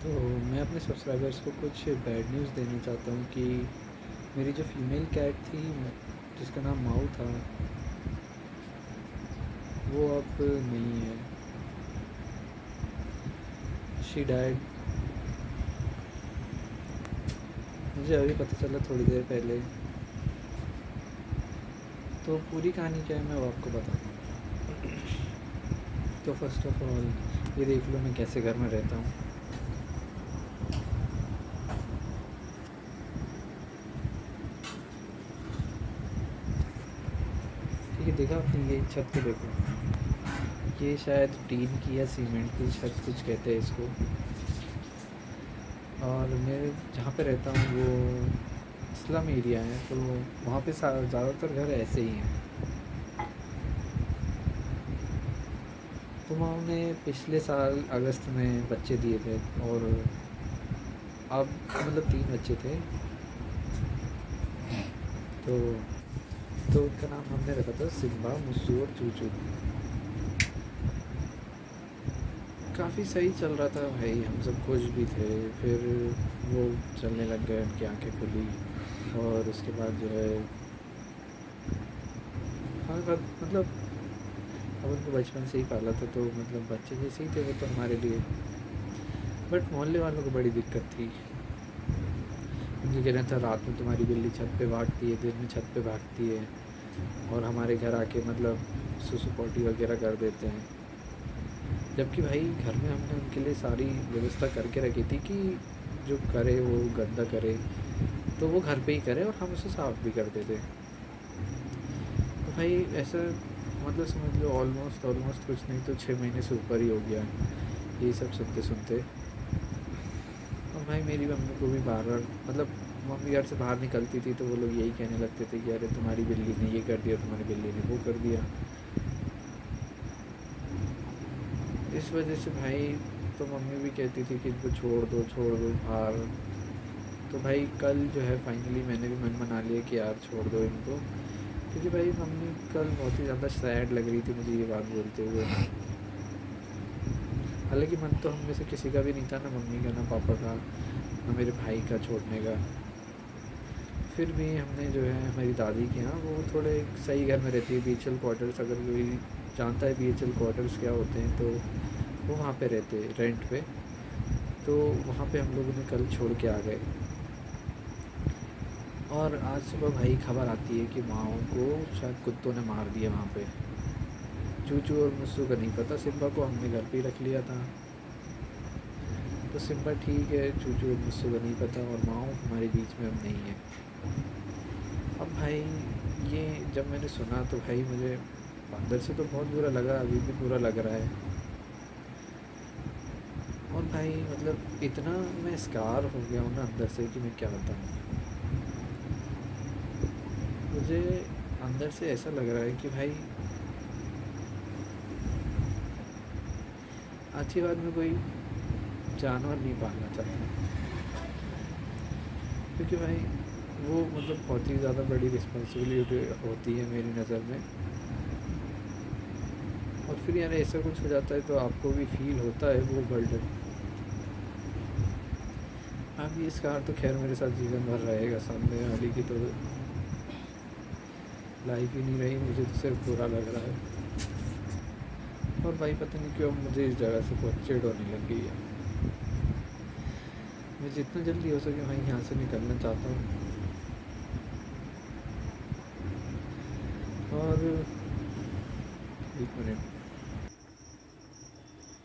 तो मैं अपने सब्सक्राइबर्स को कुछ बैड न्यूज़ देना चाहता हूँ कि मेरी जो फीमेल कैट थी जिसका नाम माऊ था, वो अब नहीं है। She died. मुझे अभी पता चला थोड़ी देर पहले। तो पूरी कहानी क्या है मैं वो आपको बताता हूँ। तो फर्स्ट ऑफ ऑल ये देख लो मैं कैसे घर में रहता हूँ। ठीक है, देखा आपने? ये छत पे देखो, ये शायद टीन की या सीमेंट की छत कुछ कहते हैं इसको। और मैं जहाँ पे रहता हूँ वो स्लम एरिया है, तो वहाँ पे ज़्यादातर घर ऐसे ही हैं। तो वहाँ उन्हें पिछले साल अगस्त में बच्चे दिए थे, और अब मतलब 3 बच्चे थे। तो उनका नाम हमने रखा था सिम्बा, मुस्सू और चूचू। काफ़ी सही चल रहा था भाई, हम सब खुश भी थे। फिर वो चलने लग गए, उनकी आंखें खुली, और उसके बाद जो है हमारे बाद मतलब अब उनको बचपन से ही पाला था, तो मतलब बच्चे जैसे ही थे वो तो हमारे लिए। बट मोहल्ले वालों को बड़ी दिक्कत थी। उनका कहना था रात में तुम्हारी बिल्ली छत पे भागती है, दिन में छत पे भागती है, और हमारे घर आके मतलब सुसु पोटी वगैरह कर देते हैं। जबकि भाई घर में हमने उनके लिए सारी व्यवस्था करके रखी थी कि जो करे वो गंदा करे तो वो घर पे ही करे, और हम उसे साफ़ भी करते थे। तो भाई ऐसा मतलब समझ लो ऑलमोस्ट ऑलमोस्ट कुछ नहीं तो 6 महीने से ऊपर ही हो गया ये सब सुनते सुनते। और भाई मेरी मम्मी को भी बार बार मतलब मम्मी घर से बाहर निकलती थी तो वो लोग यही कहने लगते थे कि अरे तुम्हारी बिल्ली ने ये कर दिया, तुम्हारी बिल्ली ने वो कर दिया। इस वजह से भाई तो मम्मी भी कहती थी कि इनको छोड़ दो बाहर। तो भाई कल जो है फाइनली मैंने भी मन बना लिया कि यार छोड़ दो इनको, क्योंकि भाई मम्मी कल बहुत ही ज़्यादा सैड लग रही थी मुझे ये बात बोलते हुए। हालांकि मन तो हम में से किसी का भी नहीं था, ना मम्मी का, ना पापा का, ना मेरे भाई का छोड़ने का। फिर भी हमने जो है हमारी दादी के यहाँ, वो थोड़े सही घर में रहती है, बीएचएल क्वार्टर्स, अगर कोई जानता है बीएचएल क्वार्टर्स क्या होते हैं, तो वो वहाँ पे रहते रेंट पे। तो वहाँ पे हम लोग उन्हें कल छोड़ के आ गए। और आज सुबह भाई खबर आती है कि माओ को शायद कुत्तों ने मार दिया वहाँ पे। चूचू और मुस्सू का नहीं पता, सिम्बा को हमने घर पे ही रख लिया था। तो सिम्बा ठीक है, चूचू और मुस्सू का नहीं पता, और माओ हमारे बीच में अब नहीं है। अब भाई ये जब मैंने सुना तो भाई मुझे अंदर से तो बहुत बुरा लगा, अभी भी बुरा लग रहा है। और भाई मतलब इतना मैं स्कार हो गया हूँ ना अंदर से कि मैं क्या बताऊँ। मुझे अंदर से ऐसा लग रहा है कि भाई आज के बाद में कोई जानवर नहीं पालना चाहता, क्योंकि भाई वो मतलब बहुत ही ज़्यादा बड़ी रिस्पॉन्सिबिलिटी होती है मेरी नज़र में। और फिर यार ऐसा कुछ हो जाता है तो आपको भी फील होता है वो बर्डन। अब ये स्कार तो खैर मेरे साथ जीवन भर रहेगा, सामने वाली की तो लाइफ ही नहीं रही, मुझे तो सिर्फ बुरा लग रहा है। और भाई पता नहीं क्यों मुझे इस जगह से बहुत चिढ़ होने लग गई है। मैं जितना जल्दी हो सके भाई यहाँ से निकलना चाहता हूँ। और एक मिनट,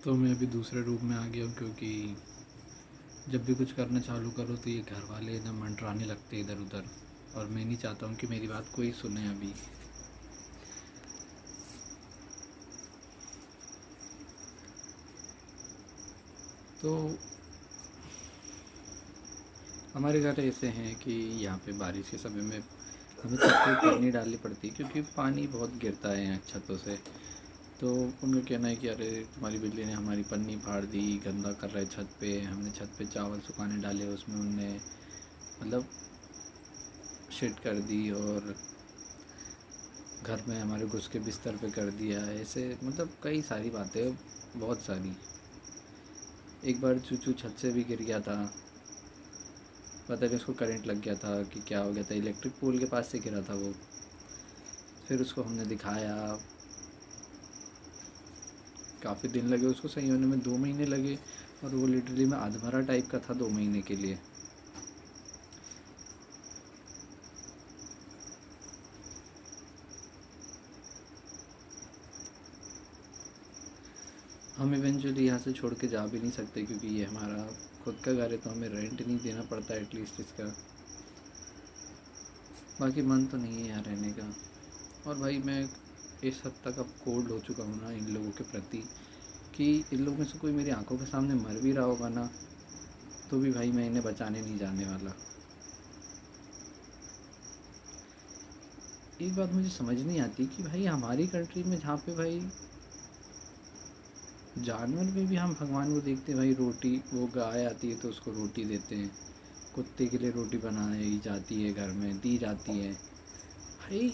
तो मैं अभी दूसरे रूम में आ गया हूँ, क्योंकि जब भी कुछ करना चालू करो तो ये घर वाले ना मंडराने लगते इधर उधर, और मैं नहीं चाहता हूँ कि मेरी बात कोई सुने अभी। तो हमारे घर ऐसे हैं कि यहाँ पे बारिश के समय में हमें छत पे पन्नी डालनी पड़ती है, क्योंकि पानी बहुत गिरता है यहाँ छतों से। तो उनका कहना है कि अरे तुम्हारी बिल्ली ने हमारी पन्नी फाड़ दी, गंदा कर रहा है छत पे। हमने छत पे चावल सुखाने डाले, उसमें उनने मतलब शिट कर दी, और घर में हमारे घुस के बिस्तर पे कर दिया। ऐसे मतलब कई सारी बातें, बहुत सारी। एक बार चूचू छत से भी गिर गया था, पता नहीं उसको करंट लग गया था कि क्या हो गया था, इलेक्ट्रिक पोल के पास से गिरा था वो। फिर उसको हमने दिखाया, काफ़ी दिन लगे उसको सही होने में, 2 महीने लगे। और वो लिटरली में अधमरा टाइप का था 2 महीने के लिए। हम इवेंचुअली यहाँ से छोड़ के जा भी नहीं सकते क्योंकि ये हमारा खुद का घर है, तो हमें रेंट नहीं देना पड़ता एटलीस्ट इसका। बाकी मन तो नहीं है यहाँ रहने का। और भाई मैं इस हद तक अब कोल्ड हो चुका हूँ ना इन लोगों के प्रति कि इन लोगों में से कोई मेरी आंखों के सामने मर भी रहा होगा ना, तो भी भाई मैं इन्हें बचाने नहीं जाने वाला। एक बात मुझे समझ नहीं आती कि भाई हमारी कंट्री में जहाँ पे भाई जानवर में भी हम भगवान को देखते हैं, भाई रोटी, वो गाय आती है तो उसको रोटी देते हैं, कुत्ते के लिए रोटी बनाई जाती है, घर में दी जाती है। भाई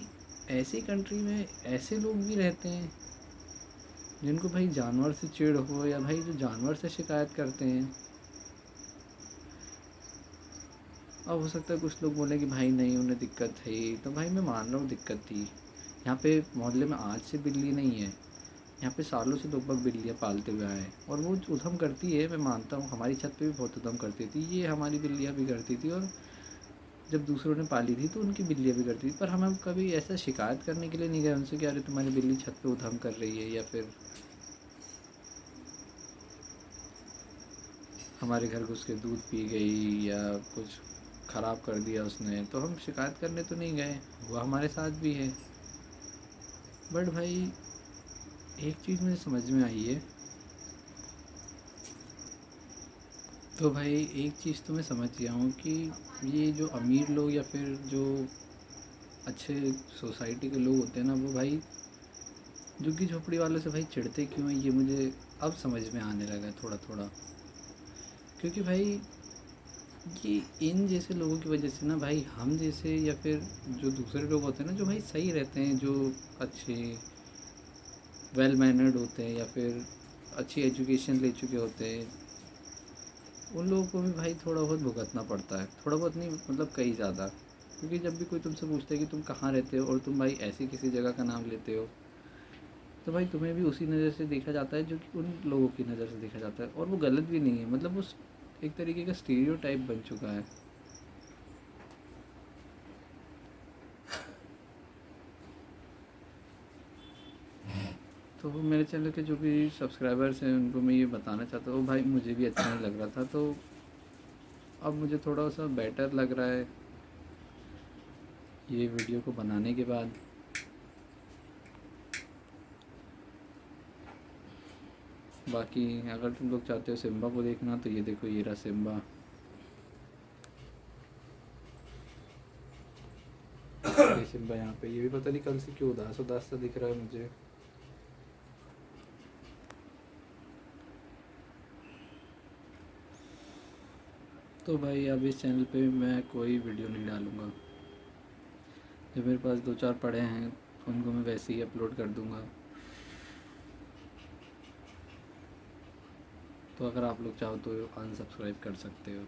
ऐसी कंट्री में ऐसे लोग भी रहते हैं जिनको भाई जानवर से चिढ़ हो, या भाई जो जानवर से शिकायत करते हैं। अब हो सकता है कुछ लोग बोले कि भाई नहीं उन्हें दिक्कत है, तो भाई मैं मान रहा हूँ दिक्कत थी। यहाँ पे मोहल्ले में आज से बिल्ली नहीं है, यहाँ पे सालों से लोग बिल्लियाँ पालते हुए आए हैं, और वो उधम करती है, मैं मानता हूँ। हमारी छत पे भी बहुत उधम करती थी, ये हमारी बिल्लियाँ भी करती थी, और जब दूसरों ने पाली थी तो उनकी बिल्लियाँ भी करती थी। पर हम कभी ऐसा शिकायत करने के लिए नहीं गए उनसे कि अरे तुम्हारी बिल्ली छत पे उधम कर रही है, या फिर हमारे घर घुस के दूध पी गई या कुछ ख़राब कर दिया उसने, तो हम शिकायत करने तो नहीं गए। हुआ हमारे साथ भी है। बट भाई एक चीज़ मुझे समझ में आई है, तो भाई एक चीज़ तो मैं समझ गया हूँ कि ये जो अमीर लोग या फिर जो अच्छे सोसाइटी के लोग होते हैं ना, वो भाई झुग्गी झोपड़ी वालों से भाई चिढ़ते क्यों हैं, ये मुझे अब समझ में आने लगा है थोड़ा थोड़ा। क्योंकि भाई ये इन जैसे लोगों की वजह से ना भाई हम जैसे या फिर जो दूसरे लोग होते हैं ना, जो भाई सही रहते हैं, जो अच्छे वेल मैनर्ड होते हैं या फिर अच्छी एजुकेशन ले चुके होते हैं, उन लोगों को भी भाई थोड़ा बहुत भुगतना पड़ता है। थोड़ा बहुत नहीं, मतलब कई ज़्यादा। क्योंकि जब भी कोई तुमसे पूछता है कि तुम कहाँ रहते हो और तुम भाई ऐसी किसी जगह का नाम लेते हो, तो भाई तुम्हें भी उसी नज़र से देखा जाता है जो कि उन लोगों की नज़र से देखा जाता है। और वो गलत भी नहीं है, मतलब उस एक तरीके का स्टीरियोटाइप बन चुका है। तो वो मेरे चैनल के जो भी सब्सक्राइबर्स हैं उनको मैं ये बताना चाहता हूँ, भाई मुझे भी अच्छा नहीं लग रहा था, तो अब मुझे थोड़ा सा बेटर लग रहा है ये वीडियो को बनाने के बाद। बाकी अगर तुम लोग चाहते हो सिम्बा को देखना, तो ये देखो, ये रहा सिम्बा। ये सिम्बा यहाँ पे, ये भी पता नहीं कल से क्यों उदास उदास सा दिख रहा है मुझे। तो भाई अब इस चैनल पे मैं कोई वीडियो नहीं डालूँगा। जो मेरे पास 2-4 पड़े हैं उनको मैं वैसे ही अपलोड कर दूँगा। तो अगर आप लोग चाहो तो अनसब्सक्राइब कर सकते हो।